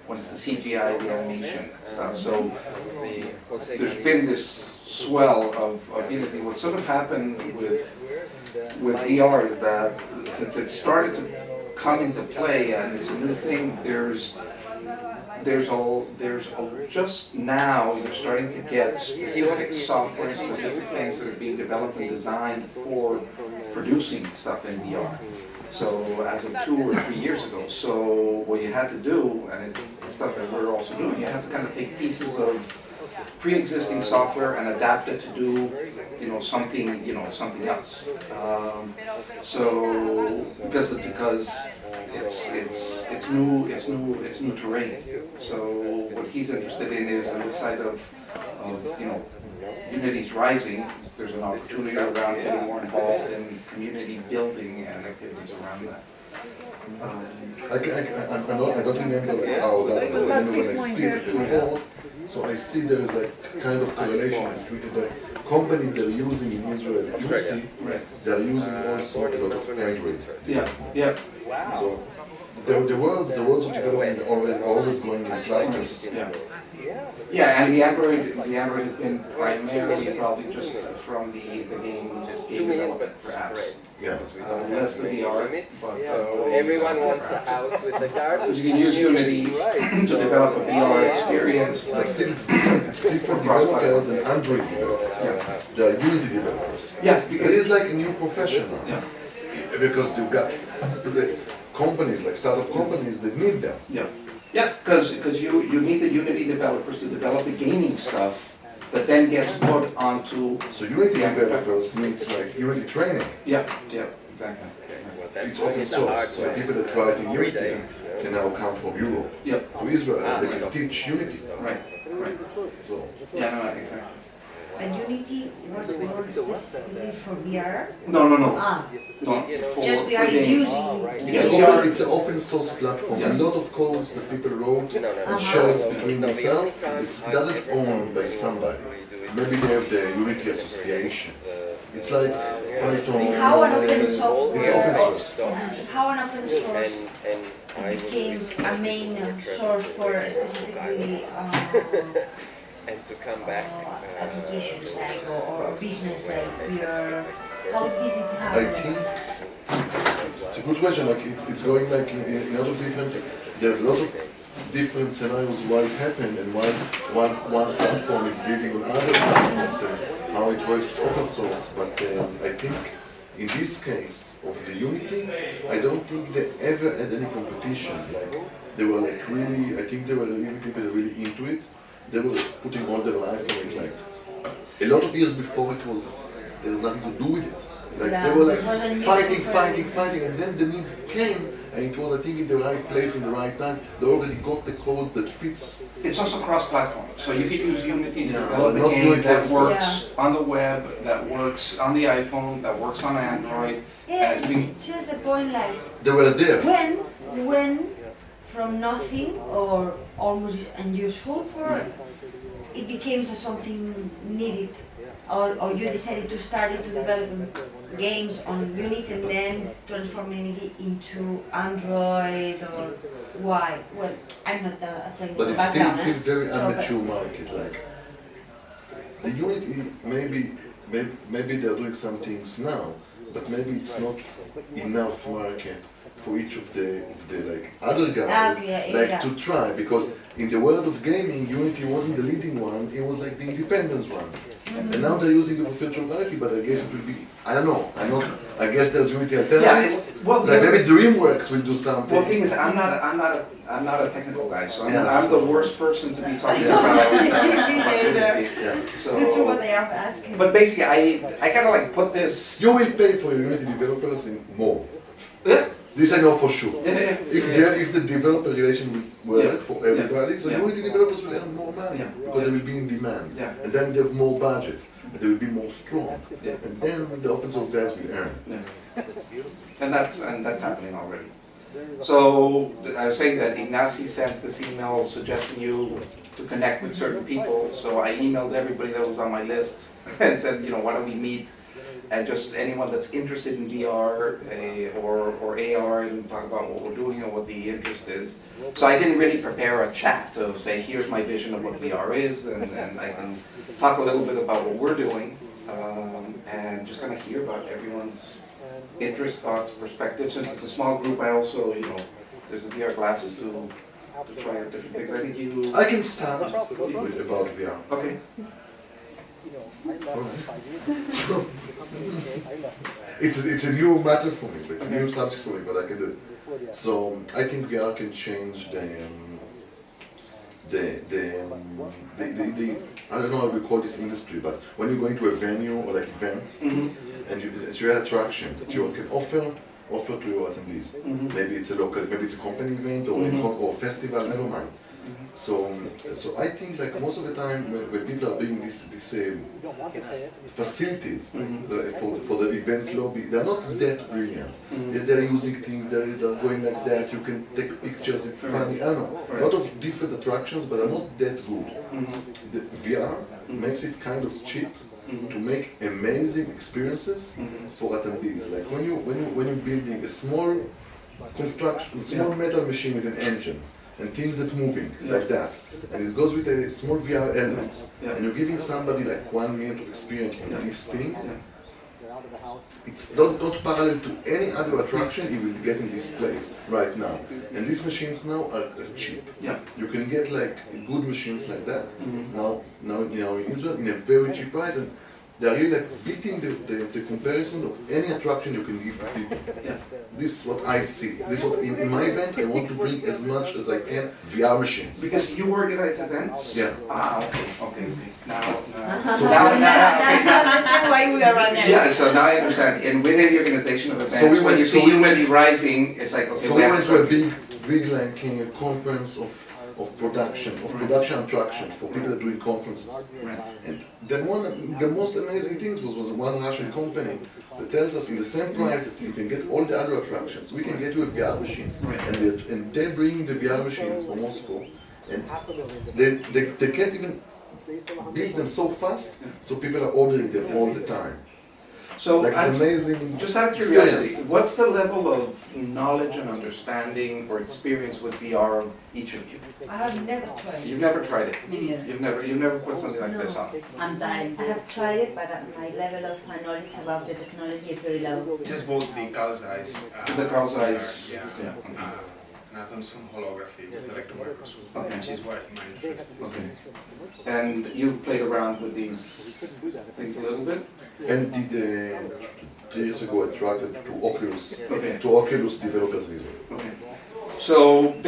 when it's the CGI, the animation stuff. So there's been this swell of Unity. What sort of happened with VR is that since it started to come into play and it's a new thing, just now you're starting to get specific software, specific things that are being developed and designed for producing stuff in VR. So as of 2 or 3 years ago, so what you had to do, and it's stuff that we're also doing, you have to kind of take pieces of pre-existing software and adapt it to do, something else. So because it's new terrain. So what he's interested in is on the side of Unity's rising. There's an opportunity around getting more involved in community building and activities around that. I don't remember how that, but I remember when I see the report, so I see there is kind of correlation between the company they're using in Israel, Unity, they're using also a lot of Android. Yeah. So the worlds of development are always going in clusters. Yeah, and the Android has been primarily probably just from the game development for apps. Yeah. Less the VR. So everyone wants a house with a garden. You can use Unity to develop a VR experience. But still it's different developers than Android developers. They are Unity developers. Yeah, It because is like a new profession now. Yeah. Because you've got companies, like startup companies, that need them. Yeah, because you need the Unity developers to develop the gaming stuff that then gets put onto. So Unity developers needs like Unity training. Yeah, exactly. It's open source, so people that write in Unity can now come from Europe to Israel and they can teach Unity. Right. So Yeah, exactly. And Unity was more specifically for VR? No. Ah, Not for, just VR is using. it's an open source platform. Yeah. A lot of codes that people wrote and shared between themselves, it doesn't owned by somebody. Maybe they have the Unity Association. It's like Python. How an open software, It's open source. how an open source became a main source for specifically And to come back. applications like or business like VR. How does it I happen? think it's a good question. Like it's going like in a lot of different. There's a lot of different scenarios why it happened and why one platform is leading on other platforms and how it works with open source. But I think in this case of the Unity, I don't think they ever had any competition. Like they were like really. I think they were really people really into it. They were putting all their life in it. Like a lot of years before there was nothing to do with it. Like they were like fighting, and then the need came, and it was I think in the right place in the right time. They already got the codes that fits. It's also cross-platform, so you can use Unity to Yeah, develop but a not game Unity that expert. works on the web, that works on the iPhone, that works on Android. Yeah, It's been it's just the point like They were there. when from nothing or almost unuseful for it became something needed, or you decided to start to develop games on Unity and then transforming it into Android or why? Well, I'm not a technical But it's background. still very So, amateur market. Like the Unity, maybe they're doing some things now, but maybe it's not enough market for each of the like other guys to try, because in the world of gaming, Unity wasn't the leading one; it was like the independence one. And now they're using it for virtual reality, but I guess it will be. I don't know. I guess there's Unity alternatives. Like maybe DreamWorks will do something. Well, the thing is, I'm not a technical guy, so I'm the worst person to be talking Yeah. about. Yeah. So, that's what they are asking. but basically, I kind of like put this. You will pay for your Unity developers in more. Yeah. This I know for sure. Yeah. If the developer relation will work for everybody, so Yeah. Unity developers will earn more money because they will be in demand. Yeah. And then they have more budget, and they will be more strong. Yeah. And then the open source guys will earn. And that's happening already. So I was saying that Ignacy sent this email suggesting you to connect with certain people. So I emailed everybody that was on my list and said, why don't we meet and just anyone that's interested in VR or AR and talk about what we're doing and what the interest is. So I didn't really prepare a chat to say, here's my vision of what VR is, and I can talk a little bit about what we're doing, and just kind of hear about everyone's interest, thoughts, perspectives. Since it's a small group, I also, there's the VR glasses to try out different things. I think you... I can start with about VR. Okay. So, it's a new matter for me, but it's a new subject for me, but I can do it. So I think VR can change the I don't know how we call this industry, but when you go into a venue or like event, and it's your attraction that you can offer to your attendees. Maybe it's a local, maybe it's a company event or a festival, never mind. So I think like most of the time when people are doing these facilities for the event lobby, they're not that brilliant. They're using things, they're going like that, you can take pictures, it's funny, I don't know. A lot of different attractions, but they're not that good. The VR makes it kind of cheap to make amazing experiences for attendees. Like when you're building a small construction, small metal machine with an engine, and things that moving like that, and it goes with a small VR element, and you're giving somebody like 1 minute of experience on this thing, it's not parallel to any other attraction you will get in this place right now. And these machines now are cheap. You can get like good machines like that now in Israel in a very cheap price, and they're really like beating the comparison of any attraction you can give to people. This is what I see. This is what in my event I want to bring as much as I can VR machines. Because you organize events? Yeah. Okay. Now, So That's why we are running. yeah, so now I understand. And within the organization of events, So we when went- you see humanity rising, it's like, okay, So we we have went to... to a big like conference of production attraction for people that are doing conferences. And then the most amazing thing was one Russian company that tells us in the same price that you can get all the other attractions, we can get you a VR machines. And they're bringing the VR machines from Moscow, and they can't even build them so fast, so people are ordering them all the time. So, Like it's amazing. just out of experience. curiosity, what's the level of knowledge and understanding or experience with VR of each of you? I have never tried. You've never tried it? Me neither. You've never put something like this on? I'm dying. I have tried it, but my level of knowledge about the technology is very low. This is both the Carl Zeiss. The Carl Zeiss, Yeah. yeah. And Atomson holography with electron microscope, Okay. which is what my interest is. Okay. And you've played around with these things a little bit? And did 3 years ago a track to Okay. Oculus developers in Israel. Okay. So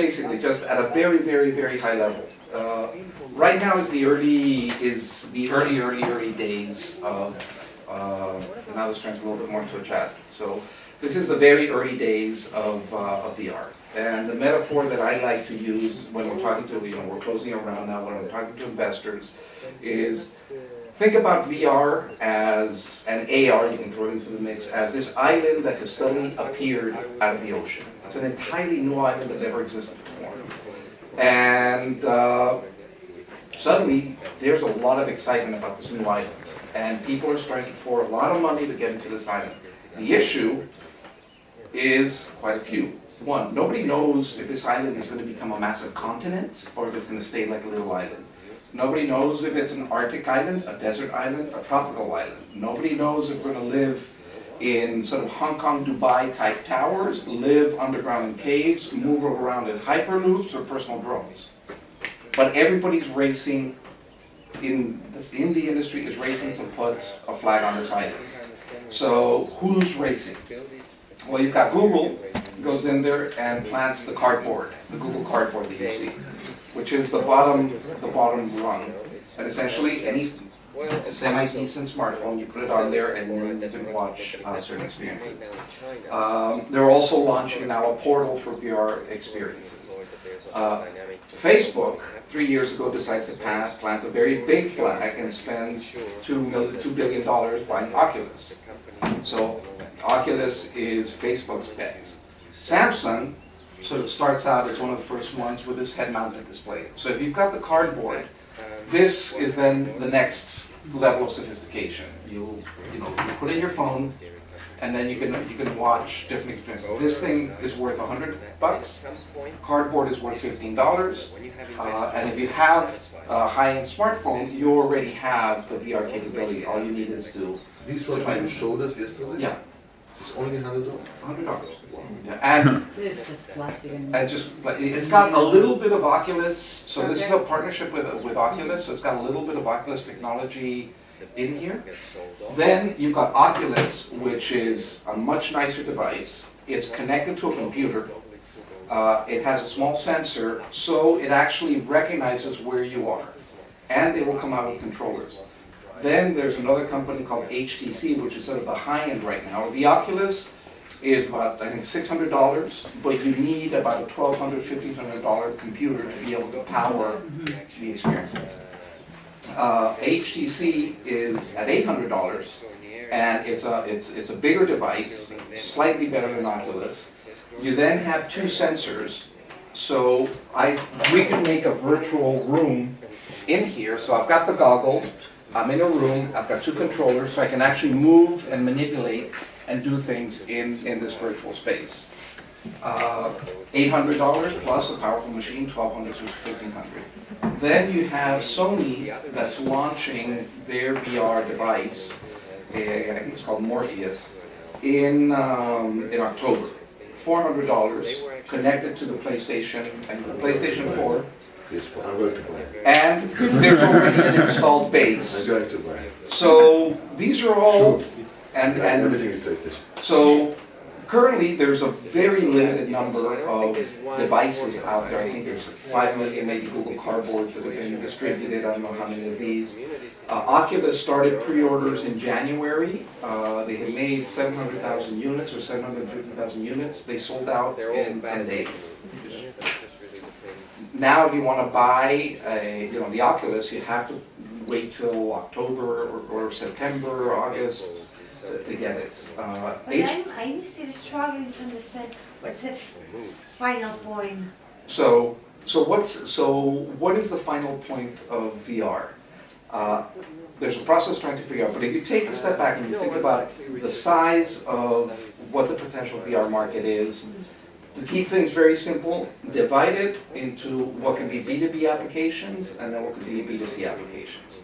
basically, just at a very, very, very high level, right now is the early days of. Now let's translate a little bit more into a chat. So this is the very early days of VR, and the metaphor that I like to use when we're talking to we're closing around now when we're talking to investors is. Think about VR as, and AR, you can throw it into the mix, as this island that has suddenly appeared out of the ocean. It's an entirely new island that never existed before. And suddenly, there's a lot of excitement about this new island. And people are starting to pour a lot of money to get into this island. The issue is quite a few. One, nobody knows if this island is going to become a massive continent or if it's going to stay like a little island. Nobody knows if it's an Arctic island, a desert island, a tropical island. Nobody knows if we're going to live in sort of Hong Kong, Dubai type towers, live underground in caves, move around in hyperloops or personal drones. But everybody's racing, in the industry is racing to put a flag on this island. So who's racing? Well, you've got Google goes in there and plants the cardboard, the Google cardboard that you see, which is the bottom rung. And essentially, any semi-decent smartphone, you put it on there and you can watch certain experiences. They're also launching now a portal for VR experiences. Facebook, 3 years ago, decides to plant a very big flag and spends $2 billion buying Oculus. So Oculus is Facebook's bet. Samsung sort of starts out as one of the first ones with this head-mounted display. So if you've got the cardboard, this is then the next level of sophistication. You put in your phone, and then you can watch different experiences. This thing is worth $100. Cardboard is worth $15. And if you have a high-end smartphone, you already have the VR capability. All you need is to. This one you showed us yesterday? Yeah. It's only $100? $100. Yeah. And It's just plastic and. it's got a little bit of Oculus. So this is a partnership with Oculus. So it's got a little bit of Oculus technology in here. Then you've got Oculus, which is a much nicer device. It's connected to a computer. It has a small sensor, so it actually recognizes where you are. And they will come out with controllers. Then there's another company called HTC, which is sort of the high end right now. The Oculus is about, I think, $600, but you need about a $1,200, $1,500 computer to be able to power the experiences. HTC is at $800, and it's a bigger device, slightly better than Oculus. You then have two sensors, so we can make a virtual room in here. So I've got the goggles, I'm in a room, I've got two controllers, so I can actually move and manipulate and do things in this virtual space. $800 plus a powerful machine, $1,200 to $1,500. Then you have Sony that's launching their VR device, I think it's called Morpheus, in October. $400 connected to the PlayStation and the PlayStation 4. Yes, I'm going to buy it. And there's already an installed I'm base. going to buy it. So these are all, and Everything is PlayStation. so currently there's a very limited number of devices out there. I think there's 5 million maybe Google Cardboards that have been distributed. I don't know how many of these. Oculus started pre-orders in January. They had made 700,000 units or 750,000 units. They sold out in 10 days. Now, if you want to buy the Oculus, you have to wait till October or September or August to get it. But I'm still struggling to understand what's the final point. So what is the final point of VR? There's a process trying to figure out, but if you take a step back and you think about the size of what the potential VR market is, to keep things very simple, divide it into what can be B2B applications and then what can be B2C applications.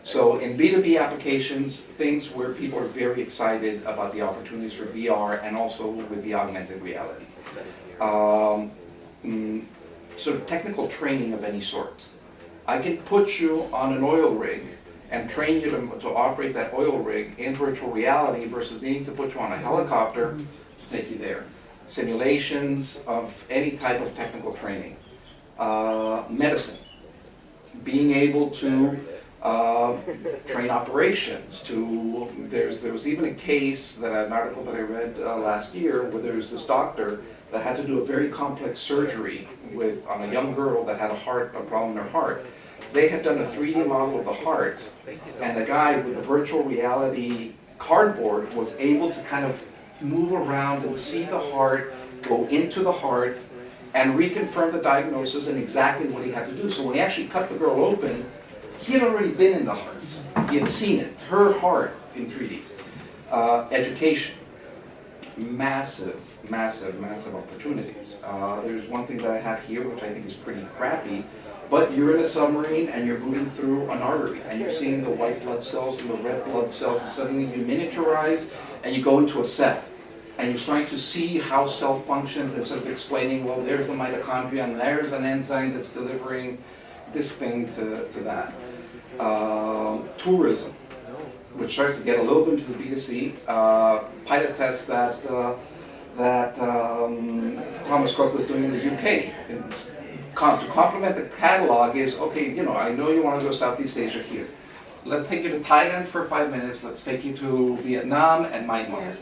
So in B2B applications, things where people are very excited about the opportunities for VR and also with the augmented reality. Sort of technical training of any sort. I can put you on an oil rig and train you to operate that oil rig in virtual reality versus needing to put you on a helicopter to take you there. Simulations of any type of technical training. Medicine. Being able to train operations. There was even a case, an article that I read last year, where there was this doctor that had to do a very complex surgery on a young girl that had a problem in her heart. They had done a 3D model of the heart, and the guy with the virtual reality cardboard was able to kind of move around and see the heart, go into the heart, and reconfirm the diagnosis and exactly what he had to do. So when he actually cut the girl open, he had already been in the heart. He had seen it, her heart in 3D. Education. Massive opportunities. There's one thing that I have here, which I think is pretty crappy, but you're in a submarine and you're moving through an artery and you're seeing the white blood cells and the red blood cells, and suddenly you miniaturize and you go into a cell and you're starting to see how cell functions and sort of explaining, well, there's the mitochondria and there's an enzyme that's delivering this thing to that. Tourism, which starts to get a little bit into the B2C. Pilot test that Thomas Cook was doing in the UK. To complement the catalog is, okay, I know you want to go Southeast Asia here. Let's take you to Thailand for 5 minutes. Let's take you to Vietnam and Myanmar.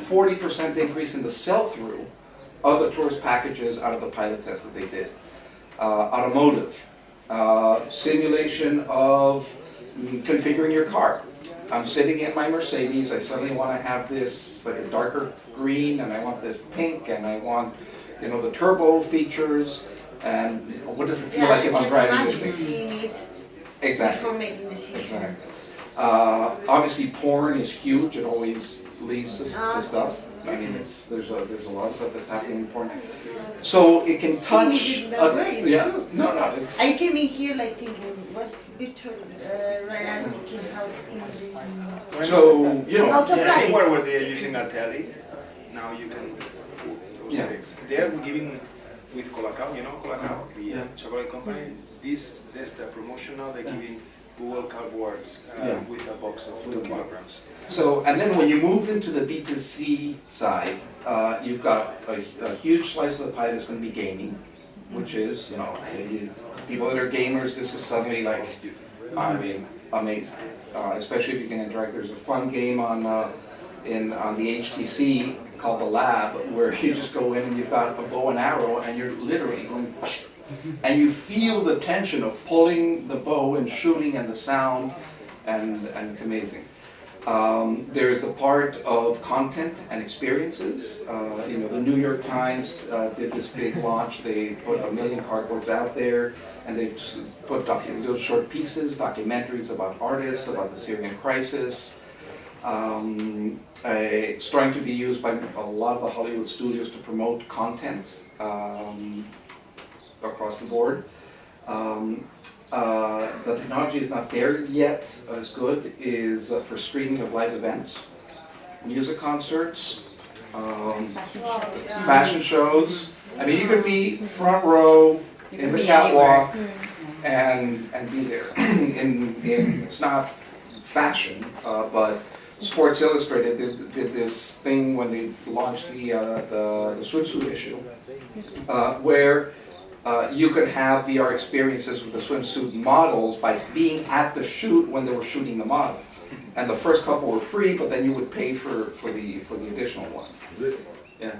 40% increase in the sell-through of the tourist packages out of the pilot test that they did. Automotive. Simulation of configuring your car. I'm sitting in my Mercedes, I suddenly want to have this like a darker green, and I want this pink, and I want the turbo features, and what does it feel like if I'm driving this thing? Seeing it Exactly. before making decisions. Exactly. Obviously, porn is huge. It always leads to stuff. I mean, there's a lot of stuff that's happening in porn. So it can touch. See, in that way, it's yeah. true. No, it's. I came in here like thinking, what virtual reality can help in the... So How to apply it. Anywhere where they are using a telly, now you can put those Yeah. things. They are giving with Colacao, you know Colacao, the Yeah. chocolate company. This the promotion now. They're giving Google Cardboards Yeah. with a box of With 2 a box. kilograms. So, and then when you move into the B2C side, you've got a huge slice of the pie that's going to be gaming, which is, people that are gamers, this is suddenly like, I mean, amazing. Especially if you can interact. There's a fun game on the HTC called The Lab, where you just go in and you've got a bow and arrow and you're literally going, and you feel the tension of pulling the bow and shooting and the sound, and it's amazing. There's a part of content and experiences. The New York Times did this big launch. They put 1 million cardboards out there, and they've put those short pieces, documentaries about artists, about the Syrian crisis. It's starting to be used by a lot of the Hollywood studios to promote content across the board. The technology is not there yet as good is for streaming of live events, music concerts, fashion shows. I mean, you could be front row in the catwalk and be there. It's not fashion, but Sports Illustrated did this thing when they launched the swimsuit issue, where you could have VR experiences with the swimsuit models by being at the shoot when they were shooting the model. And the first couple were free, but then you would pay for the additional ones. Yeah.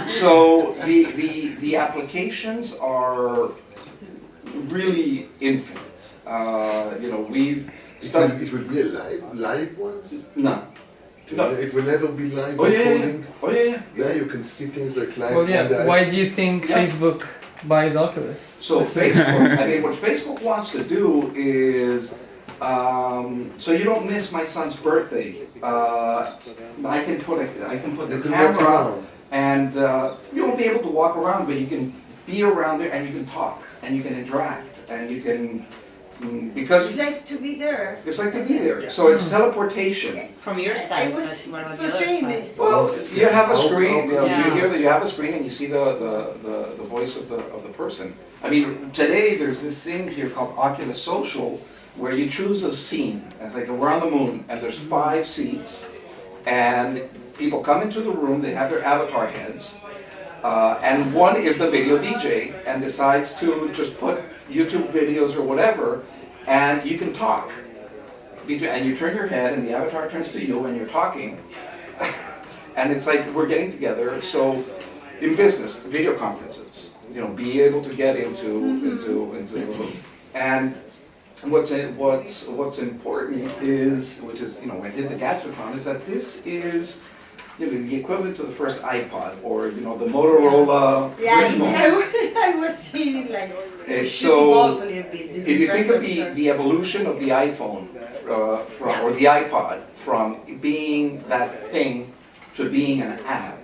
So the applications are really infinite. We've stuff. It will be a live ones? No. No. It will never be live Oh yeah, recording? Oh yeah. Yeah, you can see things like live. Well, on the yeah. Why do you think Yeah. Facebook buys Oculus? So Facebook, I mean, what Facebook wants to do is, so you don't miss my son's birthday. I can put the You can walk camera, around. and you won't be able to walk around, but you can be around there and you can talk and you can interact and you can because It's like to be there. it's like to be there. So it's teleportation. From your I side, was but what about for the other saying side? it. Well, you have a screen. You Yeah. hear that you have a screen and you see the voice of the person. I mean, today there's this thing here called Oculus Social, where you choose a scene. It's like we're on the moon, and there's 5 seats, and people come into the room. They have their avatar heads, and one is the video DJ, and decides to just put YouTube videos or whatever, and you can talk. And you turn your head, and the avatar turns to you, and you're talking. And it's like we're getting together. So, in business, video conferences, be able to get into and what's important is, which is, when I did the Gadget-a-thon, is that this is, the equivalent to the first iPod or, the Motorola. Yeah, flip phone. I was seeing it like Okay, should so evolve a little bit. This if you think of infrastructure. the evolution of the iPhone or the iPod from being that thing to being an app.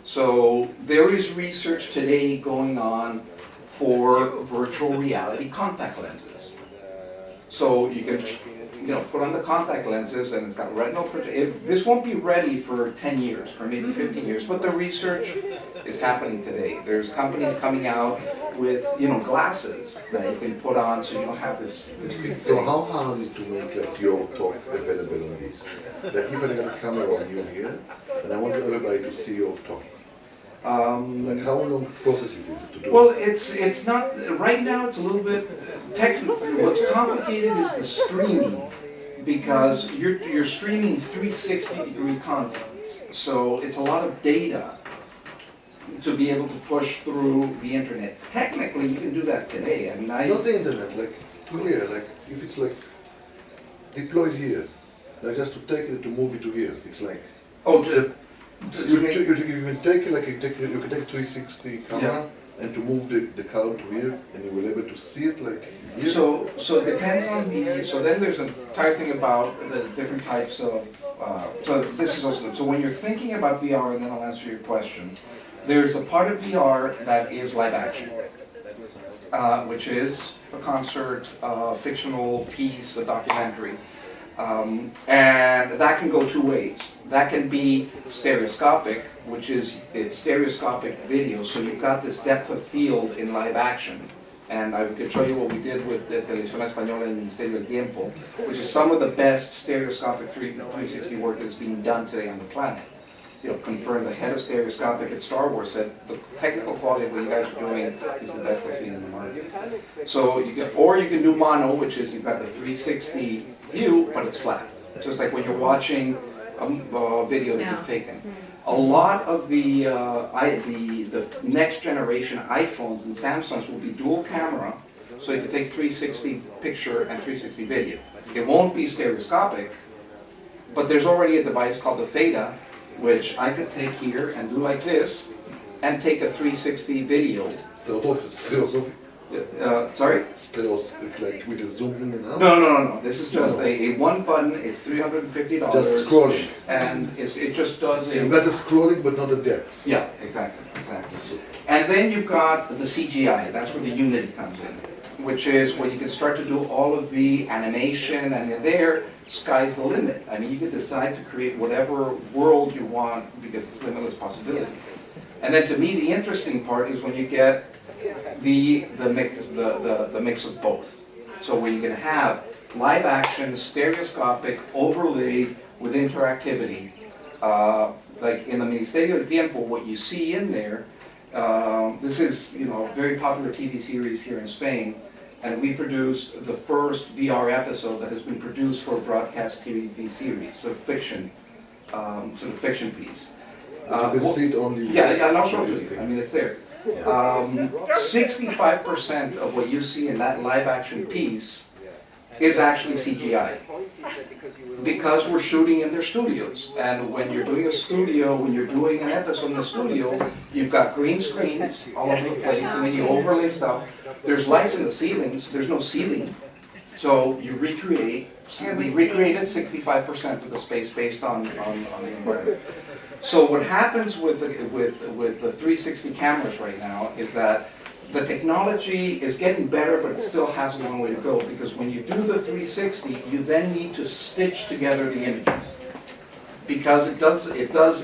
So there is research today going on for virtual reality contact lenses. So you can, put on the contact lenses and it's got retinal projection. This won't be ready for 10 years or maybe 15 years, but the research is happening today. There's companies coming out with, glasses that you can put on so you don't have this big So thing. how hard is to make your talk available on this? Like if I got a camera on you here, and I want everybody to see your talk. Like how long process it is to do? Well, it's not, right now it's a little bit technical. What's complicated is the streaming, because you're streaming 360-degree content. So it's a lot of data to be able to push through the internet. Technically, you can do that today. I mean, Not the internet, like here, like if it's like deployed here, like just to take it to move it to here. It's like Oh, You can take like you can take 360 camera and to move the car to here, and you will able to see it like here. So it depends on the, so then there's an entire thing about the different types of, so this is also, so when you're thinking about VR, and then I'll answer your question, there's a part of VR that is live action, which is a concert, a fictional piece, a documentary. And that can go two ways. That can be stereoscopic, which is it's stereoscopic video, so you've got this depth of field in live action. And I could show you what we did with the Televisión Española and Ministerio del Tiempo, which is some of the best stereoscopic 360 work that is being done today on the planet. You know, confirmed the head of stereoscopic at Star Wars said the technical quality of what you guys are doing is the best I've seen in the market. So you can, or you can do mono, which is you've got the 360 view, but it's flat. Just like when you're watching a video that you've taken. A lot of the next generation iPhones and Samsungs will be dual camera, so you can take 360 picture and 360 video. It won't be stereoscopic, but there's already a device called the Theta, which I could take here and do like this, and take a 360 video. Stereoscopic. Sorry? Like with a zoom in and out? No. This is just a one button, it's $350. Just scrolling. And it just does So you've got the scrolling but not the depth. Yeah, exactly. And then you've got the CGI, that's where the Unity comes in, which is where you can start to do all of the animation, and there, sky's the limit. I mean, you can decide to create whatever world you want because it's limitless possibilities. And then to me, the interesting part is when you get the mix of both. So where you're going to have live action, stereoscopic, overlaid with interactivity. Like in the Ministerio del Tiempo, what you see in there, this is a very popular TV series here in Spain, and we produced the first VR episode that has been produced for a broadcast TV series, so fiction, sort of fiction piece. But you can see it only. Yeah, and I'll show it to you. I mean, it's there. 65% of what you see in that live action piece is actually CGI. Because we're shooting in their studios. And when you're doing an episode in the studio, you've got green screens all over the place, and then you overlay stuff. There's lights in the ceilings, there's no ceiling. So you recreated 65% of the space based on the environment. So what happens with the 360 cameras right now is that the technology is getting better, but it still has a long way to go, because when you do the 360, you then need to stitch together the images. Because it does this, it does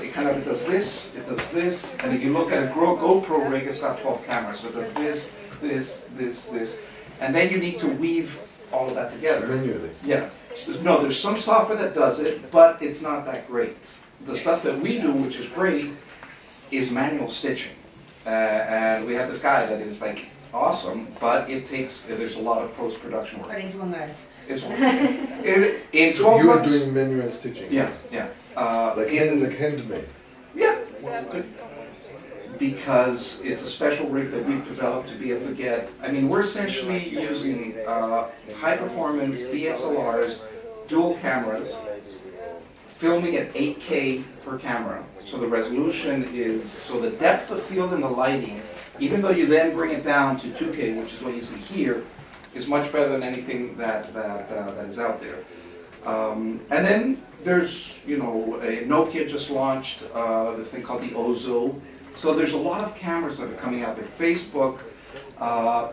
this, and if you look at a GoPro rig, it's got 12 cameras, so it does this, and then you need to weave all of that together. Manually. Yeah. No, there's some software that does it, but it's not that great. The stuff that we do, which is great, is manual stitching. And we have this guy that is like awesome, but there's a lot of post-production work. But it's one guy. It's one in 12 So you are months. doing manual stitching? Yeah. Like handmade? Yeah. Because it's a special rig that we've developed to be able to get, I mean, we're essentially using high-performance DSLRs, dual cameras, filming at 8K per camera. So the resolution so the depth of field and the lighting, even though you then bring it down to 2K, which is what you see here, is much better than anything that is out there. And then there's, Nokia just launched this thing called the Ozo. So there's a lot of cameras that are coming out there. Facebook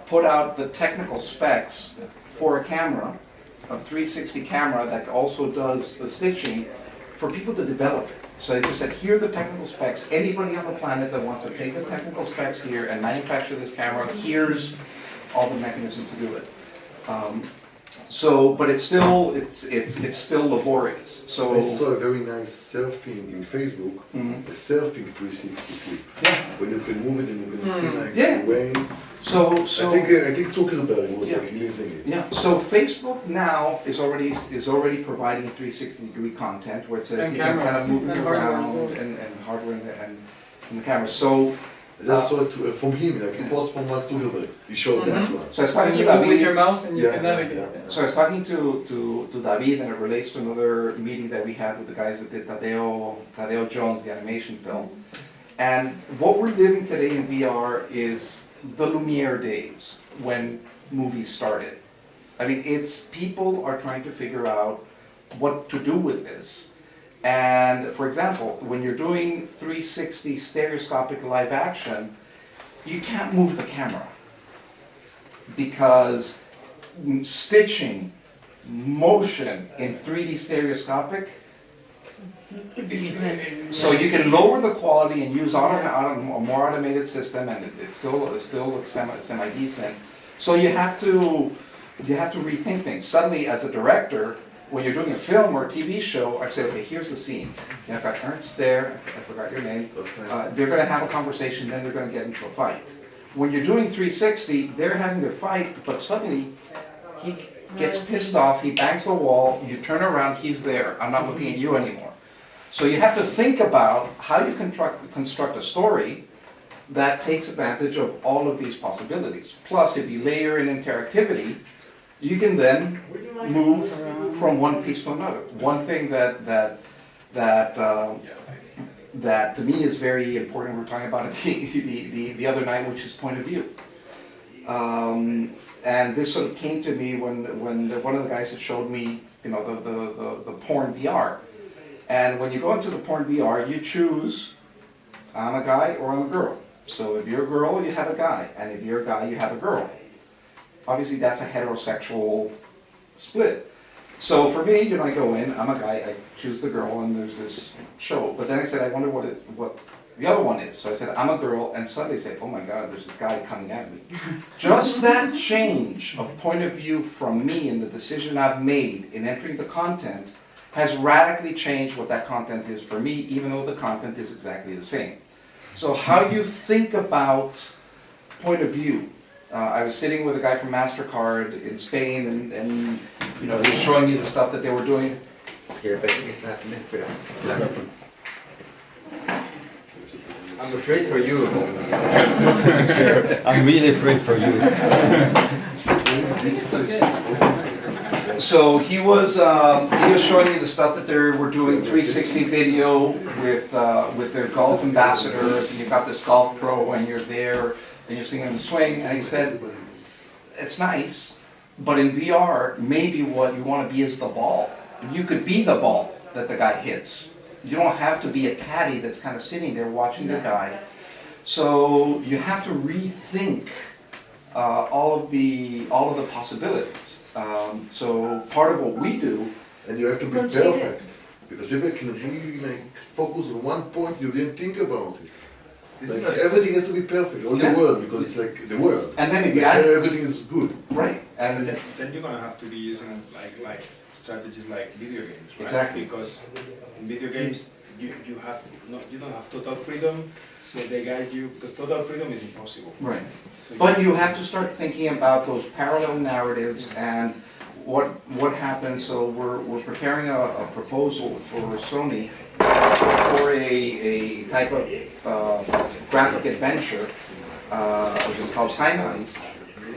put out the technical specs for a camera, a 360 camera that also does the stitching, for people to develop it. So they just said, here are the technical specs. Anybody on the planet that wants to take the technical specs here and manufacture this camera, here's all the mechanism to do it. But it's still laborious. So I saw a very nice surfing in Facebook, a surfing 360 clip. Yeah. When you can move it and you can see like Yeah. the wave. So I think Zuckerberg was like releasing it. Yeah. So Facebook now is already providing 360-degree content where it says And you can kind of cameras. move it And around hardware as well. and hardware and the camera. So I just saw it from him, like he post from Mark Zuckerberg. He showed that one. So I was talking And to you move with your David. mouse and you Yeah, can yeah, navigate. yeah. So I was talking to David, and it relates to another meeting that we had with the guys that did Tadeo Jones, the animation film. And what we're living today in VR is the Lumiere days when movies started. I mean, people are trying to figure out what to do with this. And for example, when you're doing 360 stereoscopic live action, you can't move the camera because stitching, motion in 3D stereoscopic, so you can lower the quality and use a more automated system, and it still looks semi-decent. So you have to rethink things. Suddenly, as a director, when you're doing a film or a TV show, I say, okay, here's the scene. I've got Ernst there, I forgot your name. They're going to have a conversation, then they're going to get into a fight. When you're doing 360, they're having a fight, but suddenly he gets pissed off, he bangs the wall, you turn around, he's there. I'm not looking at you anymore. So you have to think about how you construct a story that takes advantage of all of these possibilities. Plus, if you layer in interactivity, you can then move from one piece to another. One thing that to me is very important, we were talking about it the other night, which is point of view. And this sort of came to me when one of the guys had showed me, the porn VR. And when you go into the porn VR, you choose, I'm a guy or I'm a girl. So if you're a girl, you have a guy, and if you're a guy, you have a girl. Obviously, that's a heterosexual split. So for me, I go in, I'm a guy, I choose the girl, and there's this show. But then I said, I wonder what the other one is. So I said, I'm a girl, and suddenly say, oh my God, there's this guy coming at me. Just that change of point of view from me and the decision I've made in entering the content has radically changed what that content is for me, even though the content is exactly the same. So how you think about point of view. I was sitting with a guy from MasterCard in Spain, and he was showing me the stuff that they were doing. I'm afraid for you. I'm really afraid for you. So he was showing me the stuff that they were doing 360 video with their golf ambassadors, and you've got this golf pro, and you're there, and you're seeing him swing, and he said, it's nice, but in VR, maybe what you want to be is the ball. You could be the ball that the guy hits. You don't have to be a caddy that's kind of sitting there watching the guy. So you have to rethink all of the possibilities. So part of what we do, And you have to be perfect, because people can really focus on one point you didn't think about it. Everything has to be perfect, all the world, because it's like the world. and then if you add, Everything is good. right, and Then you're gonna have to be using like strategies like video games, right? Exactly. Because in video games you don't have total freedom, so they guide you, because total freedom is impossible. right. So But you have to start thinking about those parallel narratives and what happens. So we're preparing a proposal for Sony for a type of graphic adventure, which is called Time Heist,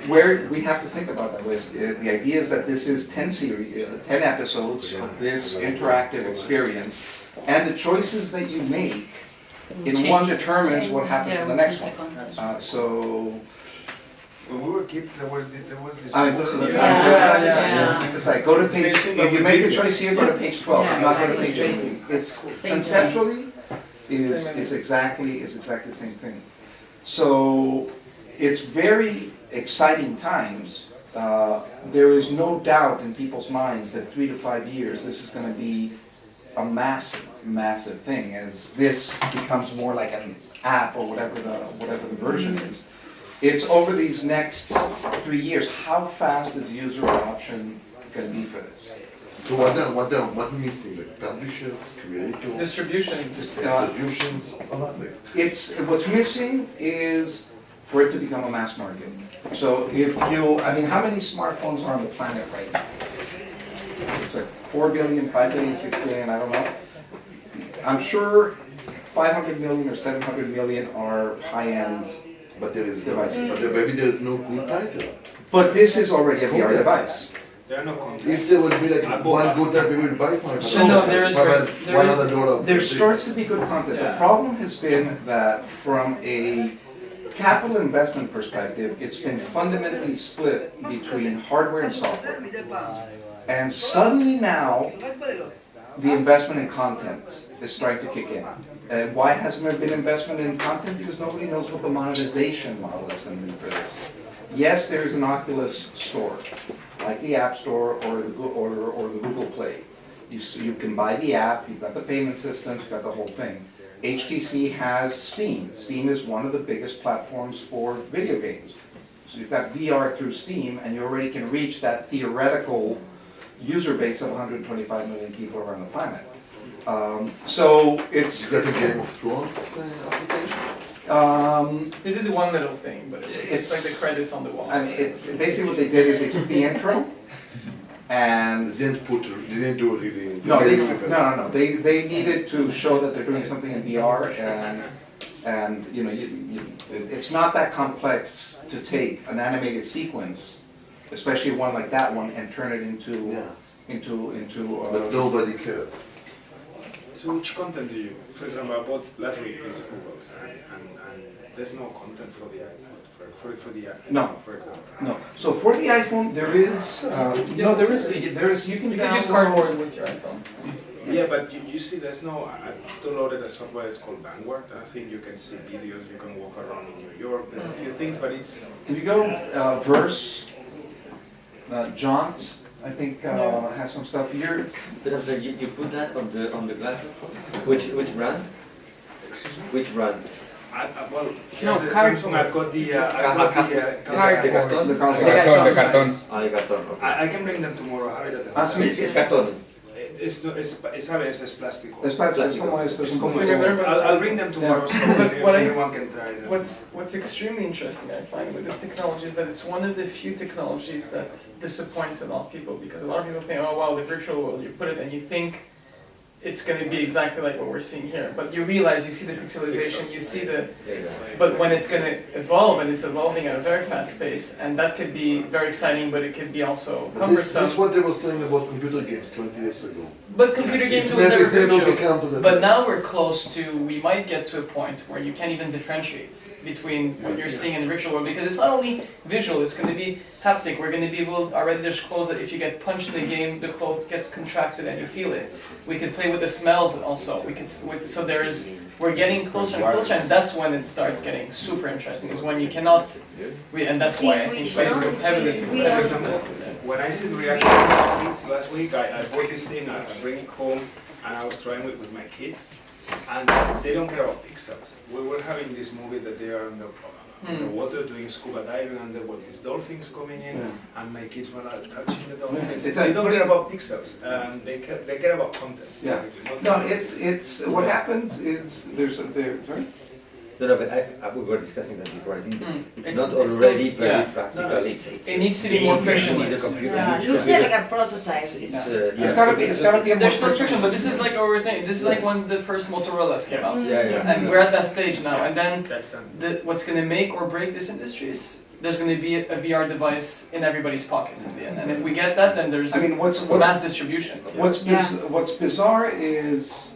where we have to think about that. The idea is that this is 10 episodes of this interactive experience, and the choices that you make in one determines what happens in the next one. So. when we were kids, there was this. It's like, go to page, if you make a choice here, go to page 12, you not go to page 18. It's conceptually is exactly the same thing. So it's very exciting times. There is no doubt in people's minds that 3 to 5 years, this is going to be a massive thing, as this becomes more like an app or whatever the version is. It's over these next 3 years. How fast is user adoption going to be for this? So what missing? Like publishers, creators, Distribution. distributions, It's what's missing is for it to become a mass market. So how many smartphones are on the planet right now? It's like 4 billion, 5 billion, 6 billion, I don't know. I'm sure 500 million or 700 million are high-end, But there is Devices. maybe there is no good title. but this is already a VR Content. device. There are no contacts. If there would be like one good title, we would buy So no, there is $100. There starts to be good content. The Yeah. problem has been that from a capital investment perspective, it's been fundamentally split between hardware and software. And suddenly now, the investment in content is starting to kick in. And why hasn't there been investment in content? Because nobody knows what the monetization model is going to be for this. Yes, there is an Oculus store, like the App Store or the Google Play. You can buy the app, you've got the payment systems, you've got the whole thing. HTC has Steam. Steam is one of the biggest platforms for video games. So you've got VR through Steam, and you already can reach that theoretical user base of 125 million people around the planet. So Is it's, that a Game of Thrones application? They did the one little thing, but it's like the credits on the wall. I mean, it's, basically what they did is they took the intro, and They didn't do it really. no, they needed to show that they're doing something in VR, and you know, it's not that complex to take an animated sequence, especially one like that one, and turn it into But nobody cares. So which content do you, for example, I bought last week these Googles, and there's no content for the iPhone, for the iPhone, No. for example. no. So for the iPhone, there is you can You can use download. cardboard with your iPhone. Yeah, but you see, there's no. I downloaded a software. It's called Vanguard. I think you can see videos. You can walk around in New York. There's a few things, but it's. If you go Verse, Jaunt, I think has some stuff here. But I'm sorry, you put that on the glasses? Which brand? Excuse me. Which brand? Well, No, here's the cardboard. Samsung. I've got the. Cartón. The Cartón, console. de cartón. Ah, de cartón, okay. I can bring them tomorrow. I have it at the Ah, hotel. sí. Es cartón. Es a veces es plástico. Es como esto, es como Sí, esto. I'll bring them tomorrow so What I- everyone can try them. What's extremely interesting, I find, with this technology is that it's one of the few technologies that disappoints a lot of people, because a lot of people think, oh wow, the virtual world, you put it and you think it's going to be exactly like what we're seeing here, but you realize, you see the pixelization, you see the, but when it's going to evolve, and it's evolving at a very fast pace, and that could be very exciting, but it could be also cumbersome. This is what they were saying about computer games 20 years ago. But computer games It was never never virtual. became to that. But now we're close to, we might get to a point where you can't even differentiate between what you're seeing in the virtual world, because it's not only visual, it's going to be haptic. We're going to be able, already there's clothes that if you get punched in the game, the cloth gets contracted and you feel it. We could play with the smells also. We could, so there's, we're getting closer and closer, and that's when it starts getting super interesting, is when you cannot, and that's why I think Facebook is heavily invested there. When I see the reaction of my kids last week, I bought this thing, I bring it home, and I was trying it with my kids, and they don't care about pixels. We were having this movie that they are in the water doing scuba diving, and there were these dolphins coming in, and my kids were touching the dolphins. It's They like don't care about pixels, they care about content. Yeah. Basically, No, not it's what happens is sorry? No, but we were discussing that before. I think it's It's- not it's already still- very yeah. practical. No, It's it needs to be more big, you need a frictionless. computer, Yeah, huge looks computer. like a prototype. It's gotta be a more There's still friction, but this is like what we're thinking. This is like when the first Motorola's came out. Yeah. And we're at that stage now, and then That's what's going to make or break this industry is there's going to be a VR device in everybody's pocket in the end. And if we get that, then there's I mean, what's mass distribution. what's bizarre is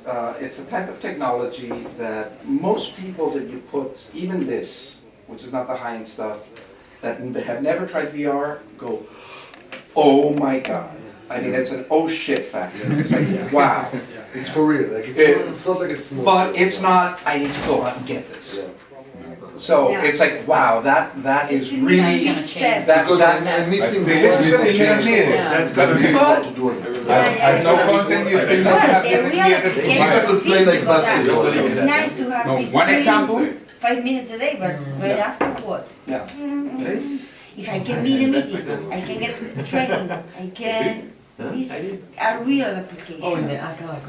it's a type of technology that most people that you put, even this, which is not the high-end stuff, that have never tried VR, go, oh my god. I mean, it's an oh shit factor. It's like, wow. It's for real. Like it's not like a small. But it's not, I need to go out and get this. Yeah. So Yeah. it's like, wow, that is really, Because that's, I'm missing this is gonna one change change. it. That's gonna be. How to do it. As no content, you still don't have Well, the the real creative. You have to play like basketball. It's nice to have this One training, example. 5 minutes a day, but right after what? Yeah. If I can be in a meeting, I can get training, I can, these are real applications.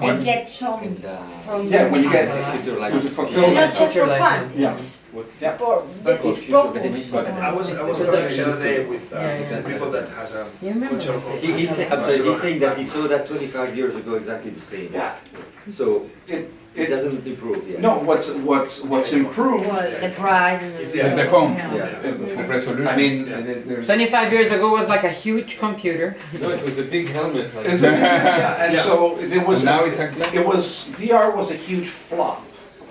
I get some from Yeah, when you get, Future when you life. fulfill It's not that. just for fun, Yeah. it's Yeah. for, it's purpose. I was talking the other day with some people that has a cultural program. He's saying that he saw that 25 years ago exactly the same. Yeah. So It doesn't improve yet. No, what's improved The price and It's the phone, Yeah. is the the phone. resolution. I mean, there's. 25 years ago was like a huge computer. No, it was a big helmet. Like Is it? Yeah, and so there was. And now it's a- It was, VR was a huge flop.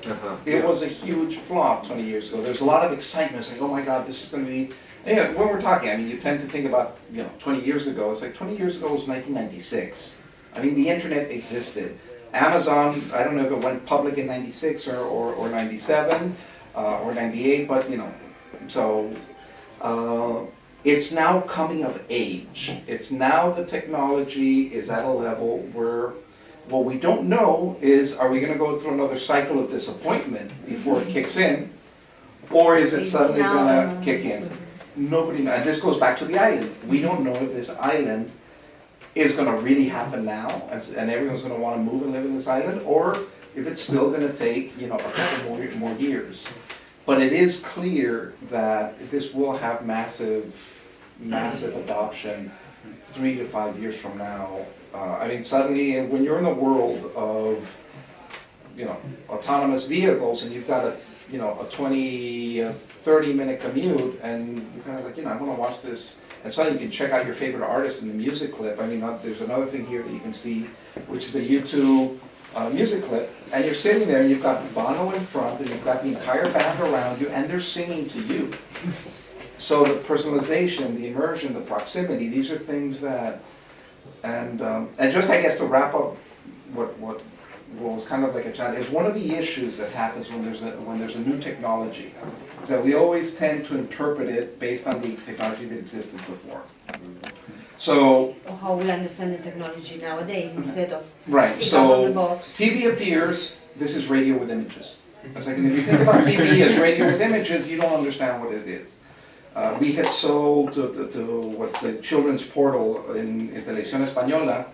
Uh-huh. It was a huge flop 20 years ago. There's a lot of excitement. It's like, oh my God, this is going to be. And, you know, when we're talking, I mean, you tend to think about, 20 years ago. It's like 20 years ago was 1996. I mean, the internet existed. Amazon, I don't know if it went public in 96 or 97 or 98, but so it's now coming of age. It's now the technology is at a level where what we don't know is, are we going to go through another cycle of disappointment before it kicks in, or is it It's suddenly now- going to kick in? Nobody knows. And this goes back to the island. We don't know if this island is going to really happen now, and everyone's going to want to move and live in this island, or if it's still going to take, a couple more years. But it is clear that this will have massive adoption 3 to 5 years from now. I mean, suddenly, when you're in the world of, autonomous vehicles, and you've got a 20, 30-minute commute, and you're kind of like, I want to watch this. And suddenly you can check out your favorite artist in the music clip. I mean, there's another thing here that you can see, which is a YouTube music clip. And you're sitting there, and you've got Bono in front, and you've got the entire band around you, and they're singing to you. So the personalization, the immersion, the proximity, these are things that, and just, I guess, to wrap up what was kind of like a challenge, is one of the issues that happens when there's a new technology, is that we always tend to interpret it based on the technology that existed before. So, Or how we understand the technology nowadays instead of right, pick up on the so box. TV appears, this is radio with images. It's like, and if you think about TV as radio with images, you don't understand what it is. We had sold to what's the children's portal in Televisión Española.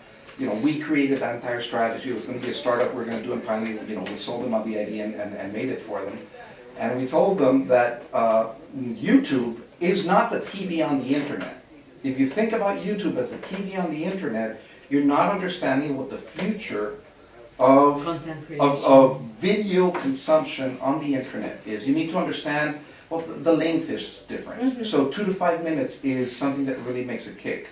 We created that entire strategy. It was going to be a startup we were going to do, and finally, we sold them on the idea and made it for them. And we told them that YouTube is not the TV on the internet. If you think about YouTube as the TV on the internet, you're not understanding what the future of Content creation. of video consumption on the internet is. You need to understand, well, the length is different. So 2 to 5 minutes is something that really makes a kick.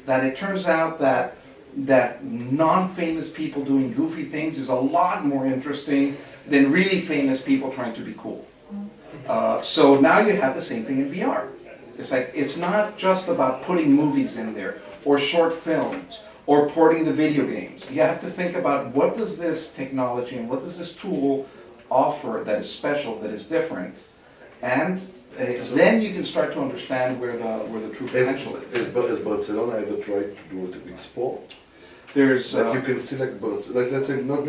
That it turns out that non-famous people doing goofy things is a lot more interesting than really famous people trying to be cool. So now you have the same thing in VR. It's like, it's not just about putting movies in there, or short films, or porting the video games. You have to think about, what does this technology and what does this tool offer that is special, that is different, and then you can start to understand where the true potential is. Has Barcelona ever tried to do it with sport? There's Like you can see, like let's say not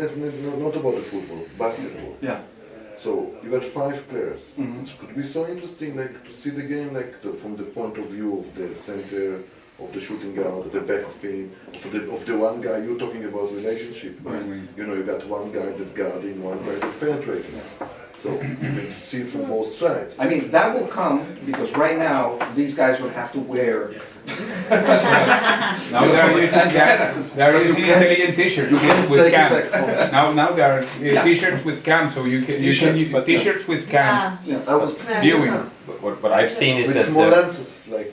about the football, basketball. yeah. So you got 5 players. Mhm. It could be so interesting, like to see the game, like from the point of view of the center, of the shooting guard, the back of him, of the one guy. You're talking about relationship, but you got one guy that guarding, one guy that penetrating. So you can see it from both sides. I mean, that will come, because right now, these guys would have to wear. Now they are using intelligent t-shirts You can with take cam. it back Now there are t-shirts with cam, so you can use t-shirts with cam I was viewing. What I've seen is with that small lenses, like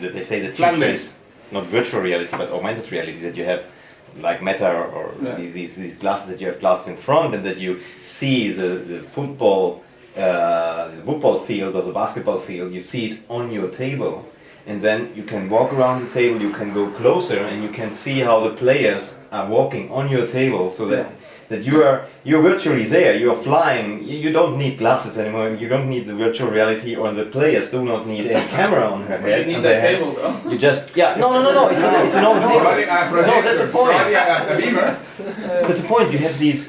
that they say the future Flat-based. is not virtual reality but augmented reality, that you have like Meta or Yeah. these glasses, that you have glasses in front and that you see the football field or the basketball field, you see it on your table, and then you can walk around the table, you can go closer and you can see how the players are walking on your table, so that you're virtually there, you're flying, you don't need glasses anymore, you don't need the virtual reality, or the players do not need any camera on her head. You need on their that head. table though. You just, no, it's an own table. No, that's the point. A beamer. That's the point. You have these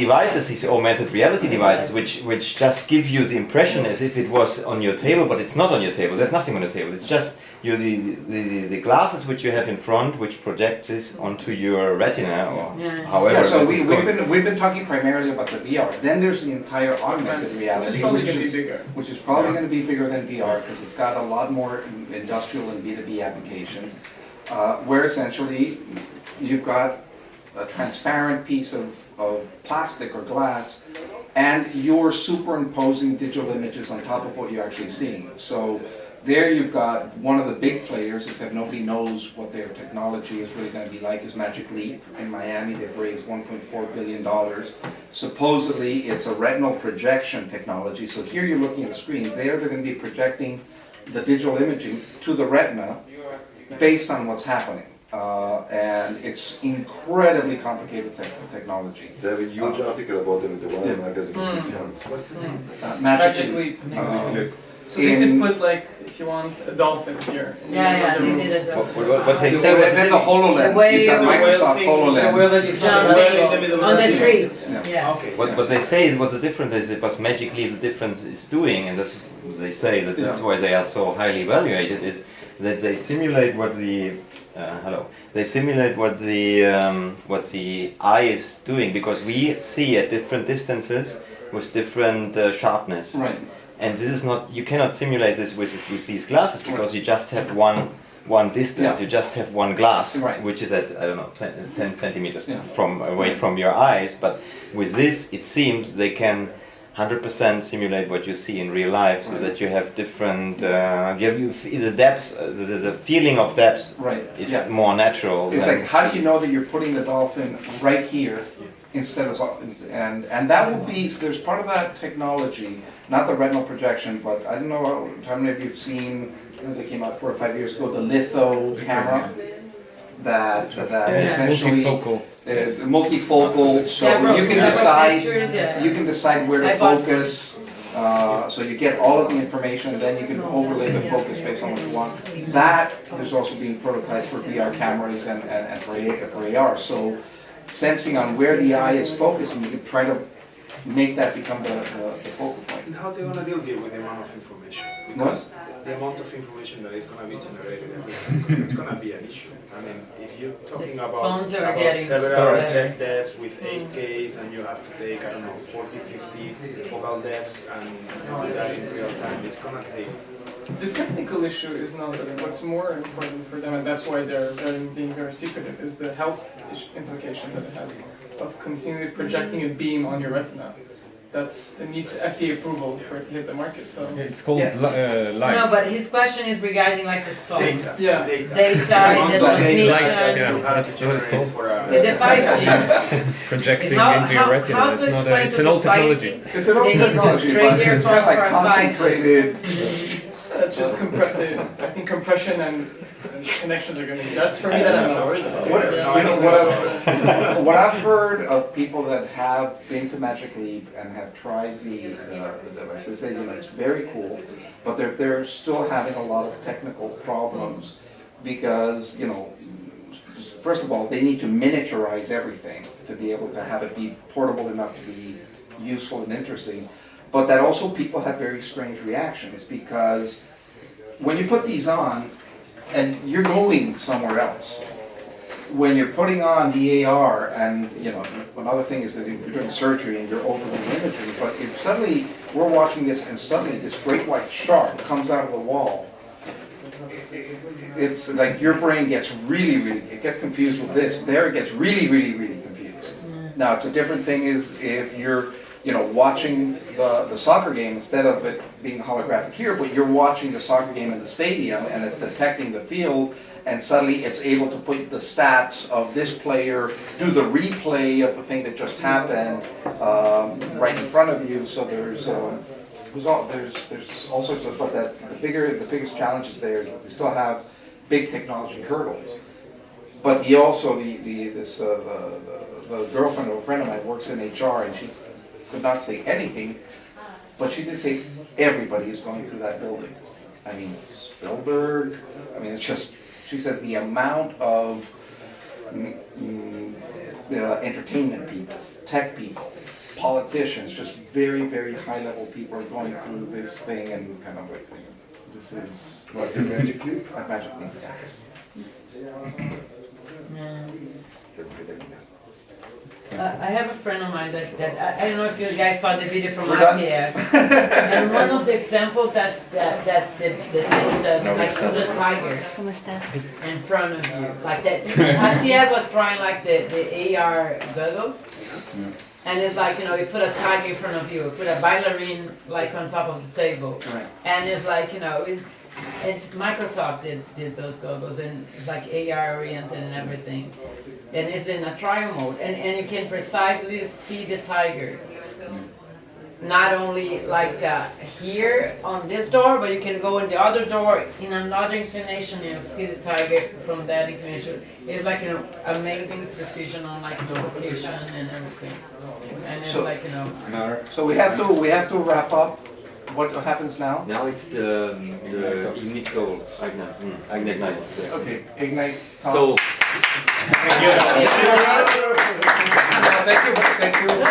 devices, these augmented reality devices, which just give you the impression as if it was on your table, but it's not on your table. There's nothing on your table. It's just the glasses which you have in front, which project this onto your retina, or however. Yeah, so this is going. we've been talking primarily about the VR. Then there's the entire augmented reality, It's probably going to be bigger. which is probably going to be bigger than VR, because it's got a lot more industrial and B2B applications, where essentially you've got a transparent piece of plastic or glass, and you're superimposing digital images on top of what you're actually seeing. So there you've got one of the big players, except nobody knows what their technology is really going to be like, is Magic Leap in Miami. They've raised $1.4 billion. Supposedly it's a retinal projection technology. So here you're looking at a screen. There they're going to be projecting the digital imaging to the retina based on what's happening. And it's incredibly complicated technology. They have a huge article about them in the Wire magazine this month. What's the name? Magic Leap. Leap. So they could put, like, if you want, a dolphin here. Yeah, they did a What they And say, then the HoloLens, The way you have you- Microsoft The whale that HoloLens. you saw in the rainbow. on the tree. Yeah. Okay. what they say is what the difference is, because Magic Leap, the difference is doing, and that's what they say, that that's why they are so highly evaluated, is that they simulate what the what the eye is doing, because we see at different distances with different sharpness. Right. And this is not, you cannot simulate this with these glasses, because you just have one distance, Yeah. you just have one glass, Right. which is at, I don't know, 10 centimeters Yeah. from away from your eyes. But with this, it seems they can 100% simulate what you see in real life, so that you have different, the depth, the feeling of depth Right. is Yeah. more natural. It's than- like, how do you know that you're putting the dolphin right here instead of, and that will be, so there's part of that technology, not the retinal projection, but I don't know how many of you have seen, I think they came out 4 or 5 years ago, the litho camera, that essentially multifocal. is multifocal, so Several you can decide, pictures, yeah. you can decide where to I bought focus, so you get all of the information, and then you can overlay the focus based on what you want. That, there's also being prototyped for VR cameras and for AR, so sensing on where the eye is focusing, you can try to make that become the focal point. And how are they going to deal with the amount of information? Because the amount of information that is going to be generated every time, it's going to be an issue. I mean, if you're talking about Phones are getting several storage. depths with 8Ks, and you have to take, I don't know, 40, 50 focal depths and do that in real time, it's going to take. The technical issue is not that. What's more important for them, and that's why they're being very secretive, is the health implication that it has of continually projecting a beam on your retina. It needs FDA approval for it to hit the market. So It's called Yeah. light. No, but his question is regarding like the phone. Data. Yeah. Data. Data, the transmission, Yeah, You have that's to what it's generate called. for a... with the 5G. Projecting How- into your how- retina. how It's to not explain it's to an old society? technology. It's an old They need to technology, trade but their it's kind of phone like for a 5G. concentrated. that's just I think compression and connections are going to be. That's for me that I'm not worried about. What, Yeah, you know, what I've heard of people that have been to Magic Leap and have tried the devices, they, it's very cool, but they're still having a lot of technical problems because, first of all, they need to miniaturize everything to be able to have it be portable enough to be useful and interesting. But that also people have very strange reactions, because when you put these on, and you're going somewhere else, when you're putting on the AR, and another thing is that if you're doing surgery and you're overlaying imagery, but if suddenly we're watching this and suddenly this great white shark comes out of the wall, it's like your brain gets it gets confused with this. There it gets really confused. Now it's a different thing is if you're watching the soccer game, instead of it being holographic here, but you're watching the soccer game in the stadium and it's detecting the field, and suddenly it's able to put the stats of this player, do the replay of the thing that just happened right in front of you. So there's all sorts of, but the biggest challenge is there is that they still have big technology hurdles. But the girlfriend of a friend of mine works in HR, and she could not say anything, but she did say everybody is going through that building. I mean, Spielberg, it's just, she says the amount of entertainment people, tech people, politicians, just very high level people are going through this thing, and kind of like, this is What, the Magic Leap? Magic Leap. I have a friend of mine that I don't know if you guys saw the video from We're done? ICF. And one of the examples that like put a tiger ¿Cómo estás? in front of you, like that. ICF was trying like the AR goggles, and it's like, you know, you put a tiger in front of you, put a bailarine like on top of the table, Right. and it's like, you know, it's Microsoft did those goggles, and it's like AR oriented and everything, and it's in a trial mode, and you can precisely see the tiger. Not only like here on this door, but you can go in the other door in another inclination and see the tiger from that inclination. It's like, you know, amazing precision on like the location and everything. And it's So- like, you know, So we have to wrap up. What happens now? Now it's the ignite goal. Ignite. Okay, Ignite. So Thank you.